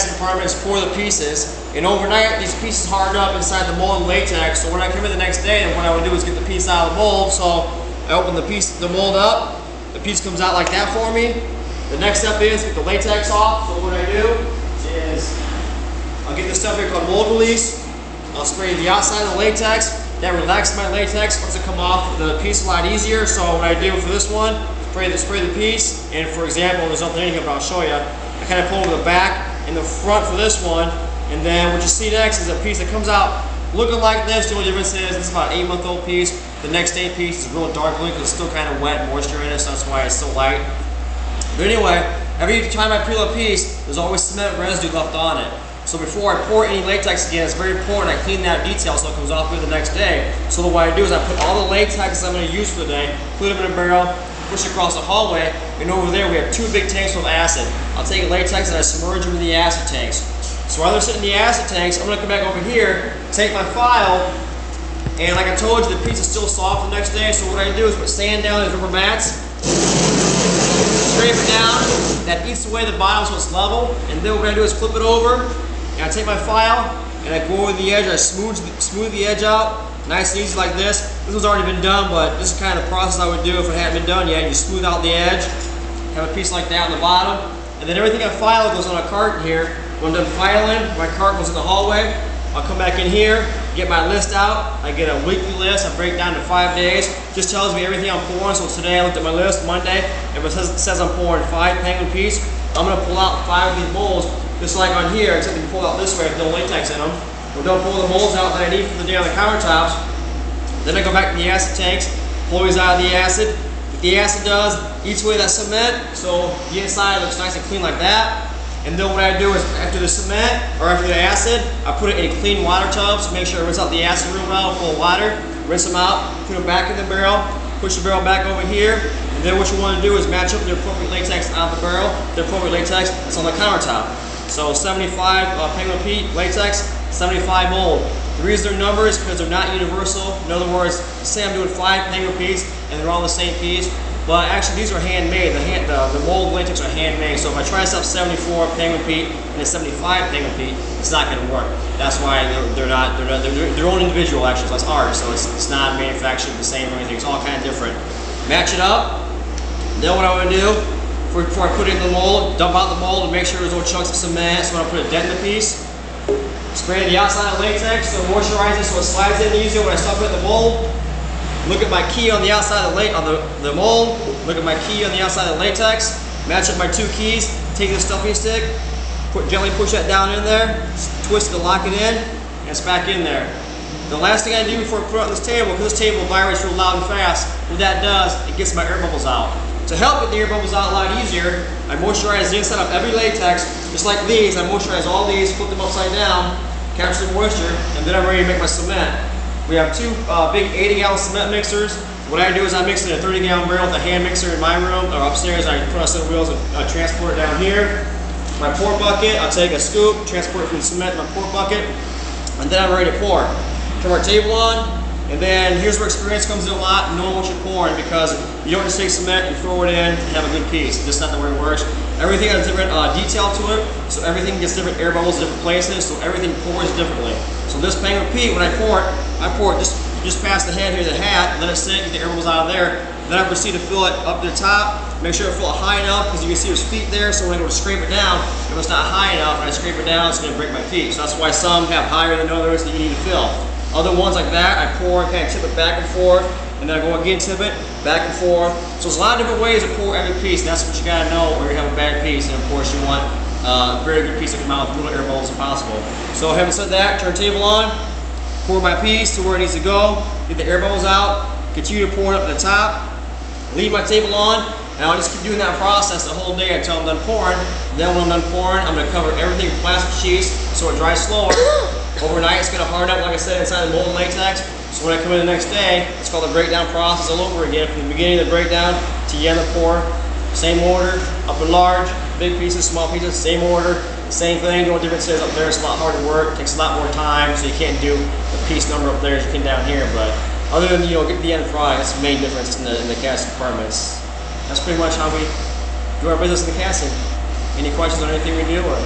Department is pour the pieces, and overnight these pieces harden up inside the mold and latex. So when I come in the next day, then what I would do is get the piece out of the mold. So I open the mold up, the piece comes out like that for me. The next step is get the latex off. So what I do is I'll get this stuff here called mold release. I'll spray the outside of the latex. That relaxes my latex. Once it come off, the piece a lot easier. So what I do for this one, spray the piece. And for example, there's nothing in here, but I'll show you. I kind of pull over the back and the front for this one, and then what you see next is a piece that comes out looking like this. The only difference is this is about an 8-month-old piece. The next day piece is real dark looking because it's still kind of wet, moisture in it, so that's why it's so light. But anyway, every time I peel a piece, there's always cement residue left on it. So before I pour any latex again, it's very important I clean that detail so it comes off good the next day. So what I do is I put all the latex I'm going to use for the day, put them in a barrel, push it across the hallway, and over there we have 2 big tanks full of acid. I'll take latex and I submerge them in the acid tanks. So while they're sitting in the acid tanks, I'm going to come back over here, take my file, and like I told you, the piece is still soft the next day. So what I do is put sand down these rubber mats, scrape it down, that eats away the bottom so it's level, and then what I do is flip it over, and I take my file, and I go over the edge, I smooth the edge out, nice and easy like this. This one's already been done, but this is kind of the process I would do if it hadn't been done yet. You smooth out the edge, have a piece like that on the bottom, and then everything I file goes on a carton here. When I'm done filing, my carton goes in the hallway. I'll come back in here, get my list out. I get a weekly list. I break down to 5 days. Just tells me everything I'm pouring. So today I looked at my list, Monday, and it says I'm pouring 5 penguin piece. I'm going to pull out 5 of these molds, just like on here, except you can pull out this way with no latex in them. We're done pulling the molds out that I need for the day on the countertops. Then I go back to the acid tanks, pull these out of the acid. What the acid does, eats away that cement, so the inside looks nice and clean like that. And then what I do is after the cement, or after the acid, I put it in clean water tubs to make sure I rinse out the acid real well, full of water, rinse them out, put them back in the barrel, push the barrel back over here, and then what you want to do is match up the appropriate latex out of the barrel, the appropriate latex that's on the countertop. So 75 penguin peat latex, 75 mold. The reason they're numbered is because they're not universal. In other words, say I'm doing 5 penguin peats and they're all the same piece, but actually these are handmade. The mold latex are handmade. So if I try to sell 74 penguin peat and a 75 penguin peat, it's not going to work. That's why they're their own individual actually. So it's art. So it's not manufactured the same or anything. It's all kind of different. Match it up. Then what I want to do before I put it in the mold, dump out the mold and make sure there's no chunks of cement. So when I put a dent in the piece, spray the outside of latex to moisturize it so it slides in easier when I stuff it in the mold. Look at my key on the outside of the mold. Look at my key on the outside of the latex. Match up my 2 keys. Take the stuffing stick, gently push that down in there, twist it to lock it in, and it's back in there. The last thing I do before I put it on this table, because this table vibrates real loud and fast, what that does, it gets my air bubbles out. To help get the air bubbles out a lot easier, I moisturize the inside of every latex, just like these. I moisturize all these, flip them upside down, capture the moisture, and then I'm ready to make my cement. We have 2 big 80-gallon cement mixers. What I do is I mix it in a 30-gallon barrel with a hand mixer in my room, or upstairs. I put on set of wheels and transport it down here. My pour bucket, I'll take a scoop, transport it from the cement to my pour bucket, and then I'm ready to pour. Turn our table on. And then here's where experience comes in a lot, knowing what you're pouring, because you don't just take cement and throw it in and have a good piece. It's just not the way it works. Everything has different detail to it, so everything gets different air bubbles in different places, so everything pours differently. So this penguin peat, when I pour it just past the head here, the hat, let it sit, get the air bubbles out of there. Then I proceed to fill it up to the top, make sure I fill it high enough, because you can see there's feet there, so when I go to scrape it down, if it's not high enough and I scrape it down, it's going to break my feet. So that's why some have higher than others that you need to fill. Other ones like that, I pour and kind of tip it back and forth, and then I go again, tip it, back and forth. So there's a lot of different ways to pour every piece, and that's what you gotta know where you have a bad piece, and of course you want a very good piece to come out with little air bubbles as possible. So having said that, turn table on, pour my piece to where it needs to go, get the air bubbles out, continue to pour it up to the top, leave my table on, and I'll just keep doing that process the whole day until I'm done pouring. Then when I'm done pouring, I'm gonna cover everything with plastic sheets so it dries slower. Overnight, it's going to harden up, like I said, inside the mold and latex. So when I come in the next day, it's called the breakdown process all over again. From the beginning of the breakdown to the end of the pour, same order, up and large, big pieces, small pieces, same order, same thing. The only difference is up there it's a lot harder work, takes a lot more time, so you can't do the piece number up there as you can down here. But other than, get the end product, that's the main difference in the casting departments. That's pretty much how we do our business in the casting. Any questions on anything we do? Or?